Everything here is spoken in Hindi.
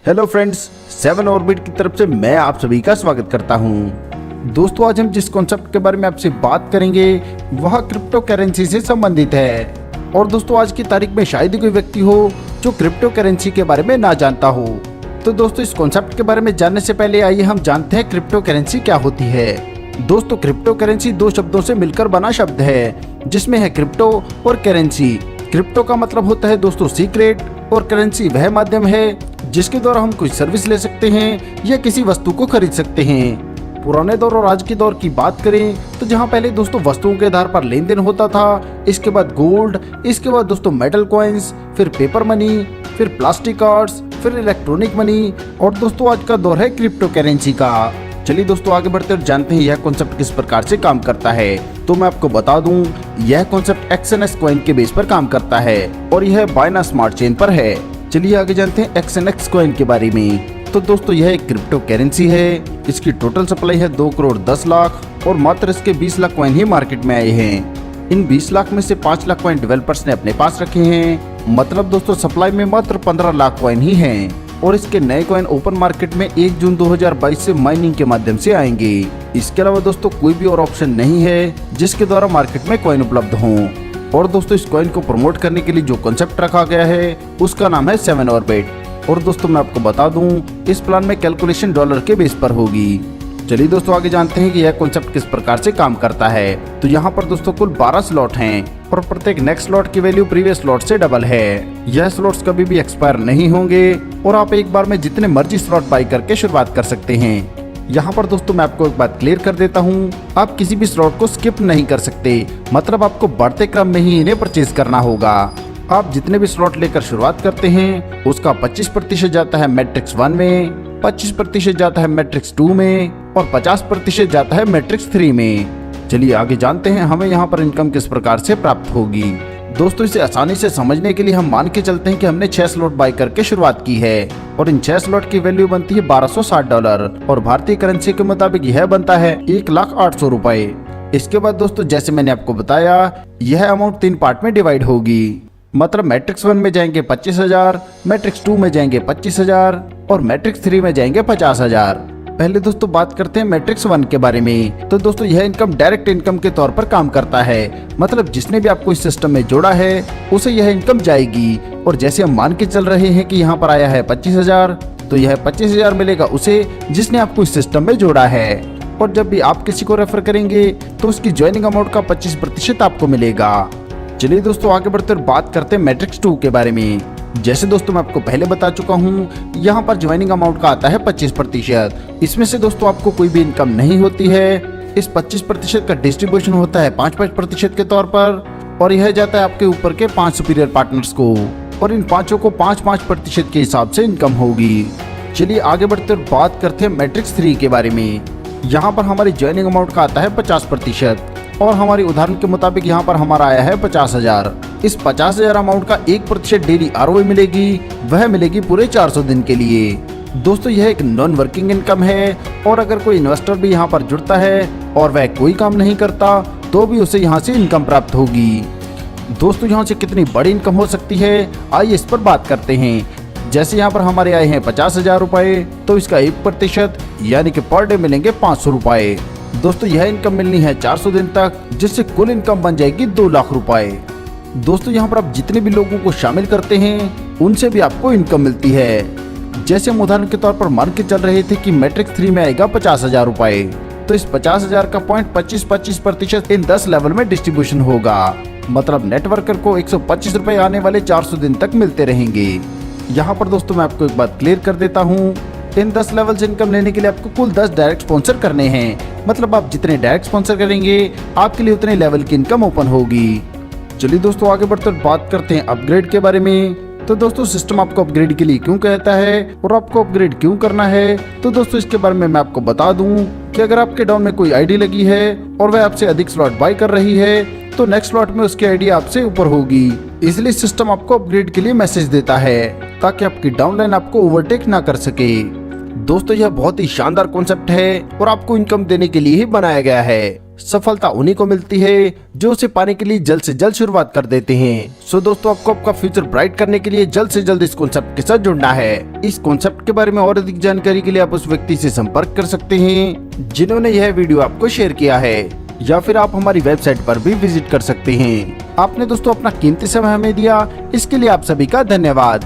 हेलो फ्रेंड्स, 7 ऑर्बिट की तरफ से मैं आप सभी का स्वागत करता हूं। दोस्तों, आज हम जिस कॉन्सेप्ट के बारे में आपसे बात करेंगे वह क्रिप्टो करेंसी से संबंधित है। और दोस्तों, आज की तारीख में शायद ही कोई व्यक्ति हो जो क्रिप्टो करेंसी के बारे में ना जानता हो। तो दोस्तों, इस कॉन्सेप्ट के बारे में जानने से पहले आइए हम जानते हैं क्रिप्टो करेंसी क्या होती है। दोस्तों, क्रिप्टो करेंसी दो शब्दों से मिलकर बना शब्द है, जिसमें है क्रिप्टो और करेंसी। क्रिप्टो का मतलब होता है दोस्तों सीक्रेट, और करेंसी वह माध्यम है जिसके द्वारा हम कोई सर्विस ले सकते हैं या किसी वस्तु को खरीद सकते हैं। पुराने दौर और आज के दौर की बात करें तो जहां पहले दोस्तों वस्तुओं के आधार पर लेन देन होता था, इसके बाद गोल्ड, इसके बाद दोस्तों मेटल कॉइन्स, फिर पेपर मनी, फिर प्लास्टिक कार्ड्स, फिर इलेक्ट्रॉनिक मनी, और दोस्तों आज का दौर है क्रिप्टो करेंसी का। चलिए दोस्तों, आगे बढ़ते और जानते हैं यह कॉन्सेप्ट किस प्रकार से काम करता है। तो मैं आपको बता दूं, यह कॉन्सेप्ट XNX कॉइन के बेस पर काम करता है और यह बाइनेंस स्मार्ट चेन पर है। चलिए आगे जानते हैं XNX कॉइन के बारे में। तो दोस्तों, यह एक क्रिप्टो करेंसी है। इसकी टोटल सप्लाई है 2 करोड़ 10 लाख और मात्र इसके 20 लाख कॉइन ही मार्केट में आए हैं। इन 20 लाख में से 5 लाख कॉइन डेवलपर्स ने अपने पास रखे हैं। मतलब दोस्तों, सप्लाई में मात्र 15 लाख कॉइन ही हैं और इसके नए कॉइन ओपन मार्केट में 1 जून 2022 से माइनिंग के माध्यम से आएंगे। इसके अलावा दोस्तों कोई भी और ऑप्शन नहीं है जिसके द्वारा मार्केट में कॉइन उपलब्ध हों। और दोस्तों, इस कॉइन को प्रमोट करने के लिए जो कॉन्सेप्ट रखा गया है उसका नाम है 7 ऑर्बिट। और दोस्तों, मैं आपको बता दूं, इस प्लान में कैलकुलेशन डॉलर के बेस पर होगी। चलिए दोस्तों, आगे जानते हैं कि यह कॉन्सेप्ट किस प्रकार से काम करता है। तो यहाँ पर दोस्तों कुल 12 स्लॉट हैं और प्रत्येक नेक्स्ट स्लॉट की वैल्यू प्रीवियस स्लॉट से डबल है। यह स्लॉट्स कभी भी एक्सपायर नहीं होंगे और आप एक बार में जितने मर्जी स्लॉट बाई करके शुरुआत कर सकते हैं। यहाँ पर दोस्तों मैं आपको एक बात क्लियर कर देता हूँ, आप किसी भी स्लॉट को स्किप नहीं कर सकते। मतलब आपको बढ़ते क्रम में ही इन्हें परचेज करना होगा। आप जितने भी स्लॉट लेकर शुरुआत करते हैं उसका 25% जाता है मैट्रिक्स 1 में, 25% जाता है मैट्रिक्स 2 में और 50% जाता है मैट्रिक्स 3 में। चलिए आगे जानते हैं हमें यहाँ पर इनकम किस प्रकार से प्राप्त होगी। दोस्तों, इसे आसानी से समझने के लिए हम मान के चलते हैं कि हमने 6 स्लॉट बाई करके शुरुआत की है और इन 6 स्लॉट की वैल्यू बनती है $1260 और भारतीय करेंसी के मुताबिक यह बनता है 1,08,000 रुपए। इसके बाद दोस्तों, जैसे मैंने आपको बताया, यह अमाउंट 3 पार्ट में डिवाइड होगी। मतलब मैट्रिक्स 1 में जाएंगे 25,000, मैट्रिक्स 2 में जाएंगे 25,000 और मैट्रिक्स 3 में जाएंगे 50,000। पहले दोस्तों बात करते हैं मैट्रिक्स 1 के बारे में। तो दोस्तों, यह इनकम डायरेक्ट इनकम के तौर पर काम करता है। मतलब जिसने भी आपको इस सिस्टम में जोड़ा है उसे यह इनकम जाएगी। और जैसे हम मान के चल रहे हैं कि यहाँ पर आया है 25,000, तो यह 25,000 मिलेगा उसे जिसने आपको इस सिस्टम में जोड़ा है। और जब भी आप किसी को रेफर करेंगे तो उसकी ज्वाइनिंग अमाउंट का 25% आपको मिलेगा। चलिए दोस्तों, आगे बढ़ते बात करते हैं मैट्रिक्स 2 के बारे में। जैसे दोस्तों मैं आपको पहले बता चुका हूँ, यहाँ पर ज्वाइनिंग अमाउंट का आता है 25%। इसमें से दोस्तों आपको कोई भी इनकम नहीं होती है। इस 25% का डिस्ट्रीब्यूशन होता है 5-5% के तौर पर और यह जाता है आपके ऊपर के 5 सुपीरियर पार्टनर्स को और इन 5 को 5-5% के हिसाब से इनकम होगी। चलिए आगे बढ़ते बात करते हैं मैट्रिक्स 3 के बारे में। यहाँ पर हमारी ज्वाइनिंग अमाउंट का आता है 50% और हमारी उदाहरण के मुताबिक यहाँ पर हमारा आया है 50,000। इस 50,000 अमाउंट का 1% डेली ROI मिलेगी, वह मिलेगी पूरे 400 दिन के लिए। दोस्तों, यह एक नॉन वर्किंग इनकम है और अगर कोई इन्वेस्टर भी यहाँ पर जुड़ता है और वह कोई काम नहीं करता तो भी उसे यहाँ से इनकम प्राप्त होगी। दोस्तों, यहाँ से कितनी बड़ी इनकम हो सकती है, आइए इस पर बात करते हैं। जैसे यहाँ पर हमारे आए हैं 50,000 रुपए, तो इसका 1% यानी कि पर डे मिलेंगे 500 रुपए। दोस्तों, यह इनकम मिलनी है 400 दिन तक, जिससे कुल इनकम बन जाएगी 2 लाख रुपए। दोस्तों, यहाँ पर आप जितने भी लोगों को शामिल करते हैं उनसे भी आपको इनकम मिलती है। जैसे हम उदाहरण के तौर पर मान के चल रहे थे कि मैट्रिक्स 3 में आएगा 50,000 रुपए, तो इस 50,000 का पॉइंट 25% इन 10 लेवल में डिस्ट्रीब्यूशन होगा। मतलब नेटवर्कर को 125 रुपए आने वाले 400 दिन तक मिलते रहेंगे। यहाँ पर दोस्तों मैं आपको एक बात क्लियर कर देता हूँ, इन 10 लेवल से इनकम लेने के लिए आपको कुल 10 डायरेक्ट स्पॉन्सर करने हैं। मतलब आप जितने डायरेक्ट स्पॉन्सर करेंगे आपके लिए उतने लेवल की इनकम ओपन होगी। चलिए दोस्तों, आगे बढ़ते बात करते हैं अपग्रेड के बारे में। तो दोस्तों, सिस्टम आपको अपग्रेड के लिए क्यों कहता है और आपको अपग्रेड क्यों करना है, तो दोस्तों इसके बारे में मैं आपको बता दूं कि अगर आपके डाउन में कोई आईडी लगी है और वह आपसे अधिक स्लॉट बाय कर रही है तो नेक्स्ट स्लॉट में उसकी आईडी आपसे ऊपर होगी। इसलिए सिस्टम आपको अपग्रेड के लिए मैसेज देता है ताकि आपकी डाउनलाइन आपको ओवरटेक ना कर सके। दोस्तों, यह बहुत ही शानदार कॉन्सेप्ट है और आपको इनकम देने के लिए ही बनाया गया है। सफलता उन्हीं को मिलती है जो उसे पाने के लिए जल्द से जल्द शुरुआत कर देते हैं। सो दोस्तों, आपको आपका फ्यूचर ब्राइट करने के लिए जल्द से जल्द इस कॉन्सेप्ट के साथ जुड़ना है। इस कॉन्सेप्ट के बारे में और अधिक जानकारी के लिए आप उस व्यक्ति से संपर्क कर सकते हैं जिन्होंने यह वीडियो आपको शेयर किया है, या फिर आप हमारी वेबसाइट पर भी विजिट कर सकते हैं। आपने दोस्तों अपना कीमती समय हमें दिया, इसके लिए आप सभी का धन्यवाद।